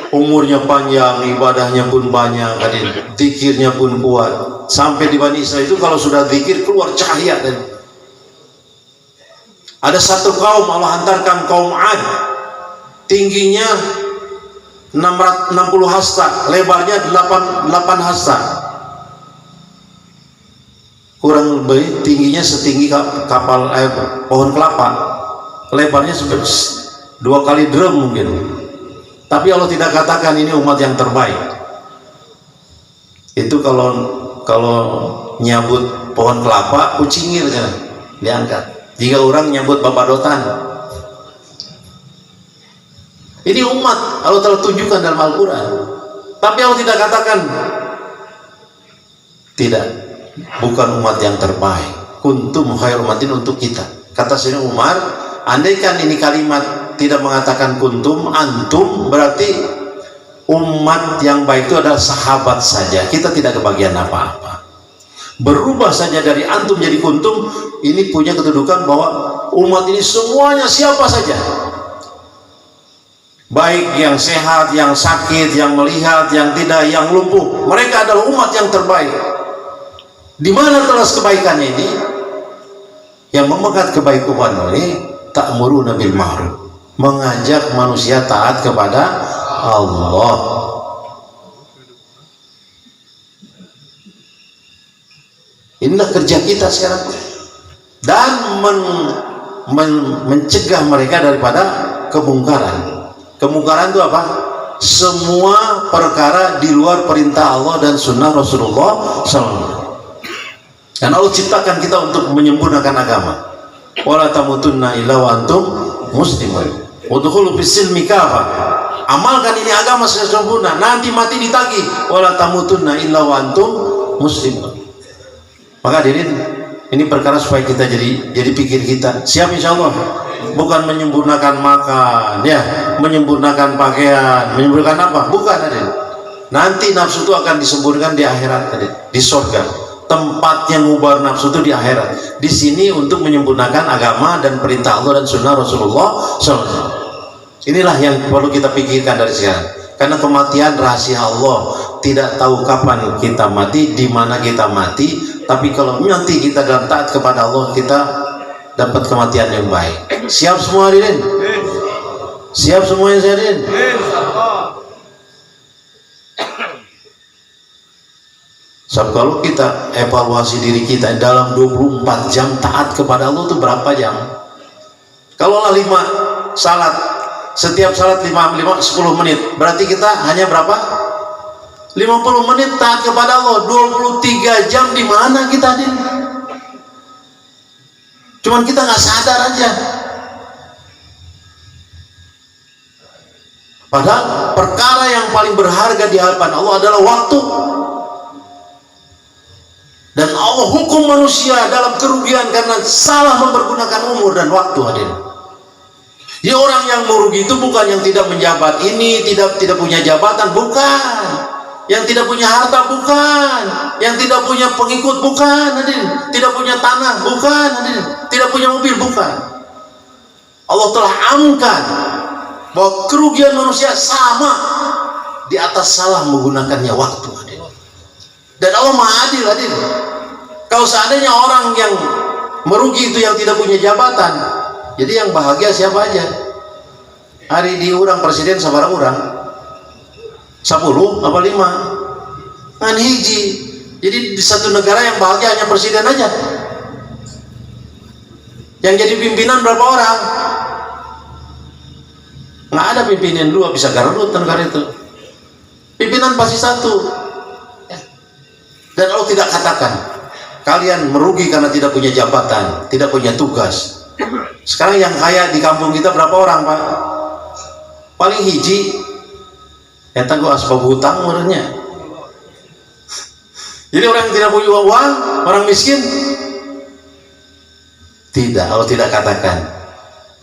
Umurnya panjang, ibadahnya pun banyak, zikirnya pun kuat. Sampai di Bani Israel itu kalau sudah zikir keluar cahaya. Ada satu kaum Allah hantarkan, kaum Ad, tingginya 60 hasta, lebarnya 8 hasta, kurang lebih tingginya setinggi kapal pohon kelapa, lebarnya sampai 2 kali drum mungkin. Tapi Allah tidak katakan ini umat yang terbaik. Itu kalau nyabut pohon kelapa kucingir kan diangkat. Jika orang nyabut babadotan. Ini umat Allah telah tunjukkan dalam Al-Quran. Tapi Allah tidak katakan, tidak, bukan umat yang terbaik. Kuntum khairul ummatin, untuk kita. Kata Sayyidina Umar, andaikan ini kalimat tidak mengatakan kuntum, antum, berarti umat yang baik itu adalah sahabat saja. Kita tidak kebagian apa-apa. Berubah saja dari antum jadi kuntum, ini punya kedudukan bahwa umat ini semuanya siapa saja, baik yang sehat, yang sakit, yang melihat, yang tidak, yang lumpuh, mereka adalah umat yang terbaik. Di mana telas kebaikannya ini? Yang memegat kebaikan ini ta'muruna bil ma'ruf, mengajak manusia taat kepada Allah. Inilah kerja kita sekarang, dan mencegah mereka daripada kemungkaran. Kemungkaran itu apa? Semua perkara di luar perintah Allah dan sunnah Rasulullah SAW. Dan Allah ciptakan kita untuk menyempurnakan agama. Wala tamutunna illa wa antum muslimun. Udkhulu fis-silmi kafah. Amalkan ini agama secara sempurna, nanti mati ditagih. Wala tamutunna illa wa antum muslimun. Maka hadirin, ini perkara supaya kita jadi pikir kita siap insya Allah, bukan menyempurnakan makan ya, menyempurnakan pakaian, menyempurnakan apa, bukan hadirin. Nanti nafsu itu akan disempurnakan di akhirat hadirin, di surga. Tempatnya ngubar nafsu itu di akhirat. Di sini untuk menyempurnakan agama dan perintah Allah dan sunnah Rasulullah SAW. Inilah yang perlu kita pikirkan dari sekarang, karena kematian rahasia Allah. Tidak tahu kapan kita mati, di mana kita mati. Tapi kalau nanti kita dalam taat kepada Allah, kita dapat kematian yang baik. Siap semua hadirin? Siap semuanya hadirin? Sebab kalau kita evaluasi diri kita dalam 24 jam taat kepada Allah itu berapa jam? Kalau 5 salat, setiap salat 10 menit, berarti kita hanya berapa? 50 menit taat kepada Allah. 23 jam di mana kita hadir? Cuman kita nggak sadar aja. Padahal perkara yang paling berharga di hadapan Allah adalah waktu. Dan Allah hukum manusia dalam kerugian karena salah mempergunakan umur dan waktu hadir. Ya, orang yang merugi itu bukan yang tidak menjabat ini, tidak punya jabatan, bukan. Yang tidak punya harta, bukan. Yang tidak punya pengikut, bukan hadirin. Tidak punya tanah, bukan hadirin. Tidak punya mobil, bukan. Allah telah amkan bahwa kerugian manusia sama di atas salah menggunakannya waktu hadirin. Dan Allah Maha Adil hadirin. Kalau seandainya orang yang merugi itu yang tidak punya jabatan, jadi yang bahagia siapa aja? Hari diurang presiden sabarang urang 10 apa 5 kan hiji. Jadi di satu negara yang bahagia hanya presiden aja. Yang jadi pimpinan berapa orang? Nggak ada pimpinan 2 bisa garut negara itu. Pimpinan pasti 1. Dan Allah tidak katakan kalian merugi karena tidak punya jabatan, tidak punya tugas. Sekarang yang kaya di kampung kita berapa orang, Pak? Paling hiji yang tangguh asbab hutang menurutnya. Jadi orang yang tidak punya uang, orang miskin, tidak. Allah tidak katakan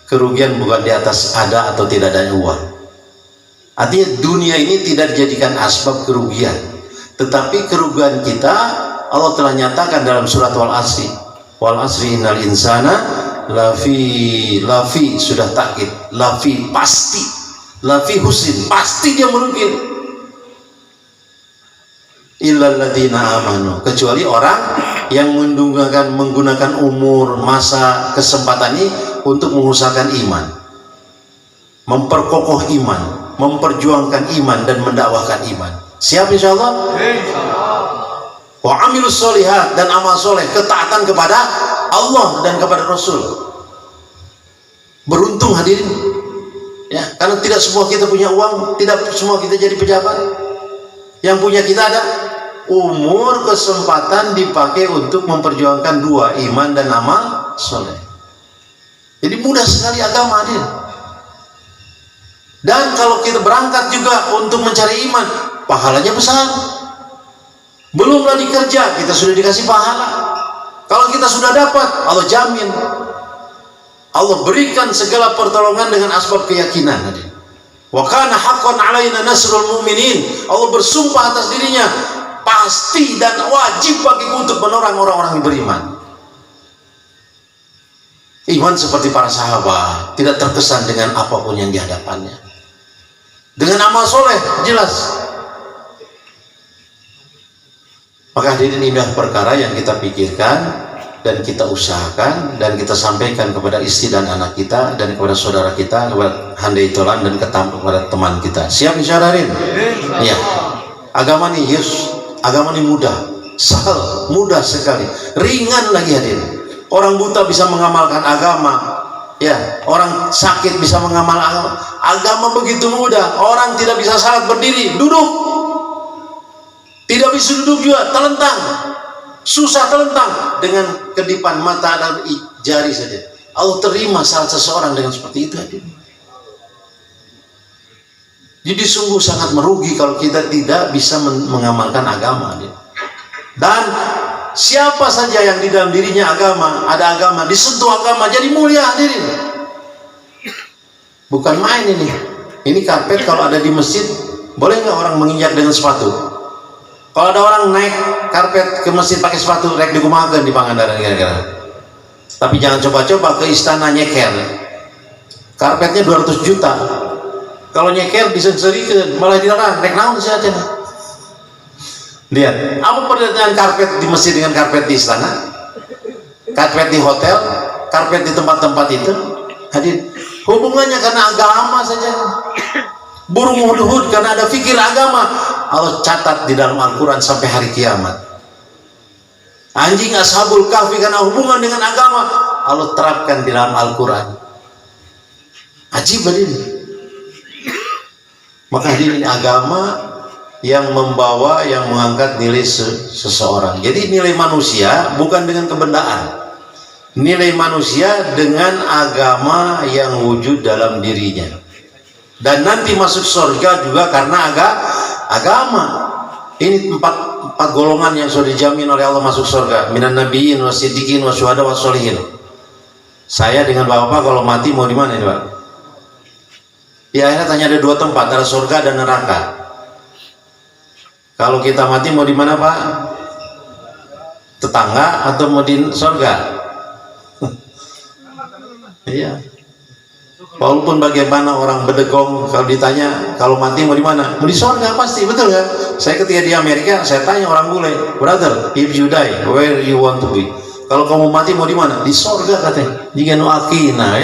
kerugian bukan di atas ada atau tidak adanya uang. Artinya dunia ini tidak dijadikan asbab kerugian, tetapi kerugian kita Allah telah nyatakan dalam surat Wal-Asri. Wal-Asri innal insana lafi sudah takkid, lafi pasti, lafi husrin, pasti dia merugi. Illal ladzina amanu, kecuali orang yang menggunakan umur, masa, kesempatan ini untuk mengusahakan iman, memperkokoh iman, memperjuangkan iman dan mendakwahkan iman. Siap insyaallah? Wa amilus sholihat, dan amal soleh, ketaatan kepada Allah dan kepada Rasul. Beruntung hadirin ya, karena tidak semua kita punya uang, tidak semua kita jadi pejabat. Yang punya kita ada umur, kesempatan dipakai untuk memperjuangkan dua, iman dan amal soleh. Jadi mudah sekali agama hadir. Dan kalau kita berangkat juga untuk mencari iman, pahalanya besar. Belum lagi kerja, kita sudah dikasih pahala. Kalau kita sudah dapat, Allah jamin, Allah berikan segala pertolongan dengan asbab keyakinan. Wa kana haqqan 'alaina nasrul mu'minin. Allah bersumpah atas dirinya, pasti dan wajib bagiku untuk menolong orang-orang yang beriman. Iman seperti para sahabat, tidak terkesan dengan apapun yang dihadapannya. Dengan amal soleh, jelas. Maka hadirin, indah perkara yang kita pikirkan dan kita usahakan dan kita sampaikan kepada istri dan anak kita dan kepada saudara kita, kepada handai tolan dan kepada teman kita. Siap insyaallah hadirin? Iya. Agama nih, agama ini mudah, sahal, mudah sekali, ringan lagi hadirin. Orang buta bisa mengamalkan agama, ya. Orang sakit bisa mengamal agama. Agama begitu mudah. Orang tidak bisa salat berdiri, duduk. Tidak bisa duduk juga, telentang. Susah telentang dengan kedipan mata dan jari saja. Allah terima salat seseorang dengan seperti itu hadirin. Jadi sungguh sangat merugi kalau kita tidak bisa mengamalkan agama. Dan siapa saja yang di dalam dirinya agama, ada agama, disentuh agama, jadi mulia hadirin. Bukan main ini. Ini karpet kalau ada di masjid, boleh nggak orang menginjak dengan sepatu? Kalau ada orang naik karpet ke masjid pakai sepatu, rek digumakan di Pangandaran kira-kira. Tapi jangan coba-coba ke istana nyeker. Karpetnya 200 juta. Kalau nyeker disensorikan, malah dilarang. Rek naon saja. Lihat, apa perbedaan karpet di masjid dengan karpet di istana? Karpet di hotel, karpet di tempat-tempat itu. Hadir. Hubungannya karena agama saja. Burung hudhud karena ada fikir agama. Allah catat di dalam Al-Quran sampai hari kiamat. Anjing Ashabul Kahfi karena hubungan dengan agama, Allah terapkan di dalam Al-Quran. Ajib ini. Maka ini agama yang membawa, yang mengangkat nilai seseorang. Jadi nilai manusia bukan dengan kebendaan. Nilai manusia dengan agama yang wujud dalam dirinya. Dan nanti masuk surga juga karena agama. Ini empat golongan yang sudah dijamin oleh Allah masuk surga. Minan nabiyyin wasiddiqin wasyuhada wassolihin. Saya dengan bapak kalau mati mau di mana ini, Pak? Di akhirat hanya ada dua tempat, ada surga dan neraka. Kalau kita mati mau di mana, Pak? Tetangga atau mau di surga? Iya. Walaupun bagaimana orang bedegong, kalau ditanya kalau mati mau di mana, mau di surga pasti, betul kan? Saya ketika di Amerika, saya tanya orang bule, brother, if you die, where you want to be? Kalau kamu mati mau di mana? Di surga katanya. Jika nu akina,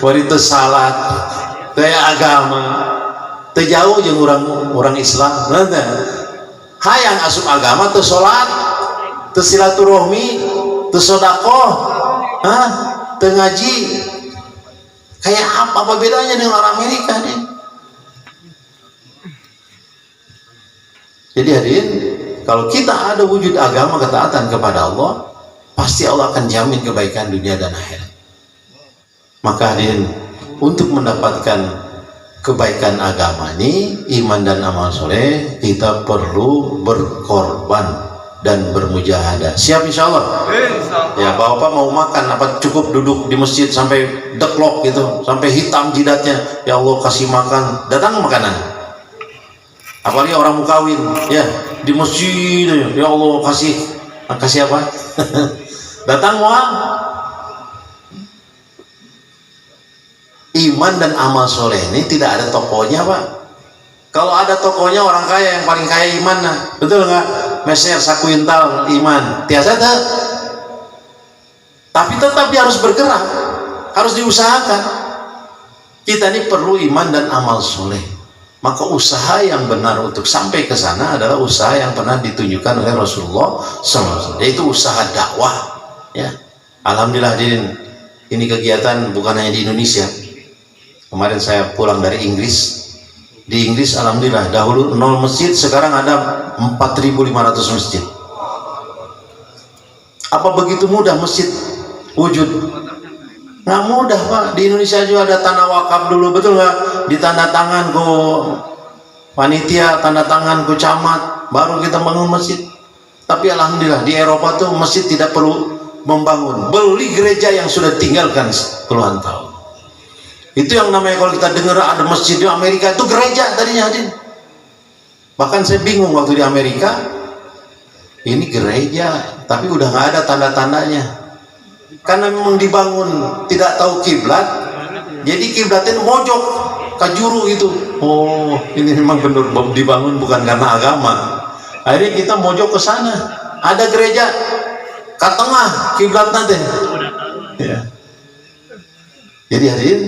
waritu salat, daya agama, terjauh jeung orang Islam. Nanti, hayang asup agama, tu sholat, tu silaturahmi, tu sodakoh, tu ngaji. Kayak apa bedanya dengan orang Amerika nih? Jadi hadirin, kalau kita ada wujud agama ketaatan kepada Allah, pasti Allah akan jamin kebaikan dunia dan akhirat. Maka hadirin, untuk mendapatkan kebaikan agama ini, iman dan amal soleh, kita perlu berkorban dan bermujahadah. Siap insya Allah? Ya, bapak mau makan apa cukup duduk di masjid sampai deklok gitu, sampai hitam jidatnya, ya Allah kasih makan, datang makanan. Apalagi orang mau kawin, ya di masjid, ya Allah kasih apa? Datang uang. Iman dan amal soleh ini tidak ada tokonya, Pak. Kalau ada tokonya, orang kaya yang paling kaya iman, nah, betul nggak? Meser sakuintal iman, tiasa tak? Tapi tetap dia harus bergerak, harus diusahakan. Kita ini perlu iman dan amal soleh. Maka usaha yang benar untuk sampai ke sana adalah usaha yang pernah ditunjukkan oleh Rasulullah SAW, yaitu usaha dakwah. Ya, alhamdulillah hadirin, ini kegiatan bukan hanya di Indonesia. Kemarin saya pulang dari Inggris. Di Inggris alhamdulillah dahulu 0 masjid, sekarang ada 4.500 masjid. Apa begitu mudah masjid wujud? Nggak mudah, Pak. Di Indonesia juga ada tanah wakaf dulu, betul nggak? Ditanda tangan ke panitia, tanda tangan ke camat, baru kita bangun masjid. Tapi alhamdulillah di Eropa tuh masjid tidak perlu membangun, beli gereja yang sudah tinggalkan puluhan tahun. Itu yang namanya kalau kita dengar ada masjid di Amerika, itu gereja tadinya, hadir. Bahkan saya bingung waktu di Amerika, ini gereja tapi udah nggak ada tanda-tandanya, karena memang dibangun tidak tahu kiblat, jadi kiblatnya mojok kajuru itu. Oh, ini memang benar dibangun bukan karena agama. Akhirnya kita mojok ke sana, ada gereja ke tengah kiblat nanti. Ya. Jadi hadirin,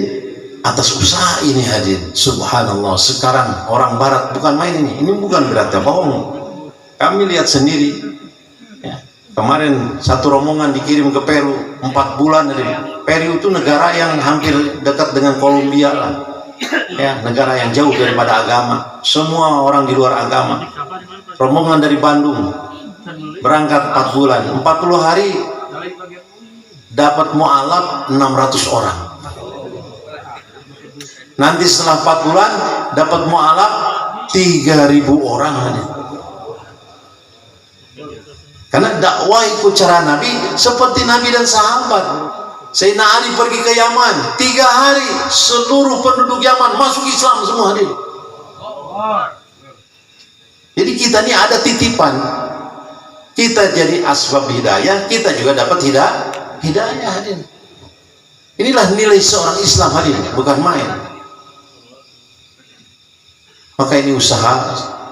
atas usaha ini hadir, subhanallah, sekarang orang barat bukan main ini bukan berarti bohong, kami lihat sendiri ya. Kemarin satu rombongan dikirim ke Peru 4 bulan. Peru itu negara yang hampir dekat dengan Kolombia lah ya, negara yang jauh daripada agama, semua orang di luar agama. Rombongan dari Bandung berangkat 4 bulan, 40 hari dapat mu'alaf 600 orang. Nanti setelah 4 bulan dapat mu'alaf 3.000 orang. Karena dakwah ikut cara Nabi seperti Nabi dan sahabat. Sayyidina Ali pergi ke Yaman 3 hari, seluruh penduduk Yaman masuk Islam semua hadir. Jadi kita ini ada titipan, kita jadi asbab hidayah, kita juga dapat hidayah hadir. Inilah nilai seorang Islam hadir, bukan main. Maka ini usaha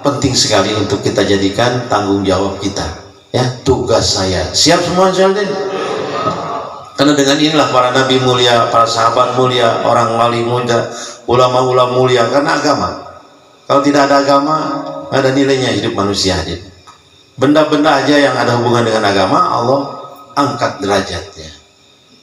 penting sekali untuk kita jadikan tanggung jawab kita, ya, tugas saya. Siap semua jaldin? Karena dengan inilah para nabi mulia, para sahabat mulia, orang wali muda, ulama-ulama mulia, karena agama. Kalau tidak ada agama, nggak ada nilainya hidup manusia. Benda-benda aja yang ada hubungan dengan agama, Allah angkat derajatnya.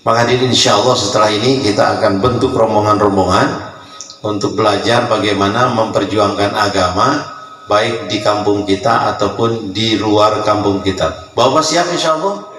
Maka insya Allah setelah ini kita akan bentuk rombongan-rombongan untuk belajar bagaimana memperjuangkan agama, baik di kampung kita ataupun di luar kampung kita. Bapak siap insya Allah?